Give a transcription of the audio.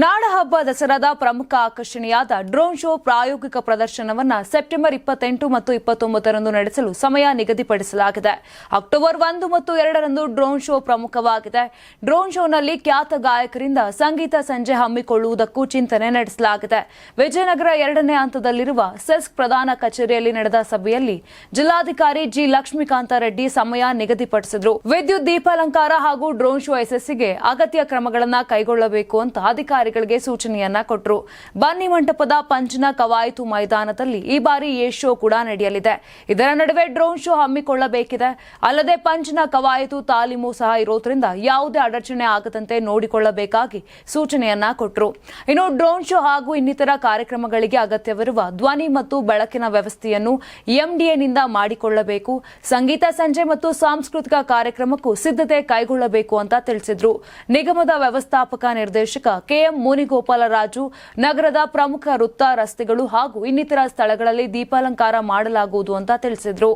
ನಾಡಹಬ್ಬ ದಸರಾದ ಪ್ರಮುಖ ಆಕರ್ಷಣೆಯಾದ drone show ಪ್ರಾಯೋಗಿಕ ಪ್ರದರ್ಶನವನ್ನು ಸೆಪ್ಟೆಂಬರ್ 28 ಮತ್ತು 29ರಂದು ನಡೆಸಲು ಸಮಯ ನಿಗದಿಪಡಿಸಲಾಗಿದೆ. ಅಕ್ಟೋಬರ್ 1 ಮತ್ತು 2ರಂದು ಡ್ರೋನ್ ಶೋ ಪ್ರಮುಖವಾಗಿದೆ. ಡ್ರೋನ್ ಶೋನಲ್ಲಿ ಖ್ಯಾತ ಗಾಯಕರಿಂದ ಸಂಗೀತ ಸಂಜೆ ಹಮ್ಮಿಕೊಳ್ಳುವುದಕ್ಕೂ ಚಿಂತನೆ ನಡೆಸಲಾಗಿದೆ. ವಿಜಯನಗರ 2ನೇ ಹಂತದಲ್ಲಿರುವ ಸೆಸ್ಕ್ ಪ್ರಧಾನ ಕಚೇರಿಯಲ್ಲಿ ನಡೆದ ಸಭೆಯಲ್ಲಿ ಜಿಲ್ಲಾಧಿಕಾರಿ ಜಿ ಲಕ್ಷ್ಮೀಕಾಂತ ರೆಡ್ಡಿ ಸಮಯ ನಿಗದಿಪಡಿಸಿದರು. ವಿದ್ಯುತ್ ದೀಪಾಲಂಕಾರ ಹಾಗೂ ಡ್ರೋನ್ ಶೋ ಯಶಸ್ಸಿಗೆ ಅಗತ್ಯ ಕ್ರಮಗಳನ್ನು ಕೈಗೊಳ್ಳಬೇಕು ಅಂತ ಅಧಿಕಾರಿಗಳಿಗೆ ಸೂಚನೆಯನ್ನ ಕೊಟ್ಟರು. ಬನ್ನಿ ಮಂಟಪದ ಪಂಚನ ಕವಾಯತು ಮೈದಾನದಲ್ಲಿ ಈ ಬಾರಿ ಏರ್ ಶೋ ಕೂಡ ನಡೆಯಲಿದೆ. ಇದರ ನಡುವೆ ಡ್ರೋನ್ ಶೋ ಹಮ್ಮಿಕೊಳ್ಳಬೇಕಿದೆ. ಅಲ್ಲದೆ ಪಂಚನ ಕವಾಯತು ತಾಲೀಮು ಸಹ ಇರೋದ್ರಿಂದ ಯಾವುದೇ ಅಡಚಣೆ ಆಗದಂತೆ ನೋಡಿಕೊಳ್ಳಬೇಕಾಗಿ ಸೂಚನೆಯನ್ನ ಕೊಟ್ಟರು. ಇನ್ನು ಡ್ರೋನ್ ಶೋ ಹಾಗೂ ಇನ್ನಿತರ ಕಾರ್ಯಕ್ರಮಗಳಿಗೆ ಅಗತ್ಯವಿರುವ ಧ್ವನಿ ಮತ್ತು ಬೆಳಕಿನ ವ್ಯವಸ್ಥೆಯನ್ನು ಎಂಡಿಎನಿಂದ ಮಾಡಿಕೊಳ್ಳಬೇಕು. ಸಂಗೀತ ಸಂಜೆ ಮತ್ತು ಸಾಂಸ್ಕೃತಿಕ ಕಾರ್ಯಕ್ರಮಕ್ಕೂ ಸಿದ್ಧತೆ ಕೈಗೊಳ್ಳಬೇಕು ಅಂತ ತಿಳಿಸಿದ್ರು. ನಿಗಮದ ವ್ಯವಸ್ಥಾಪಕ ನಿರ್ದೇಶಕ ಕೆಎಂ ಮುನಿಗೋಪಾಲರಾಜು ನಗರದ ಪ್ರಮುಖ ವೃತ್ತ ರಸ್ತೆಗಳು ಹಾಗೂ ಇನ್ನಿತರ ಸ್ಥಳಗಳಲ್ಲಿ ದೀಪಾಲಂಕಾರ ಮಾಡಲಾಗುವುದು ಅಂತ ತಿಳಿಸಿದರು.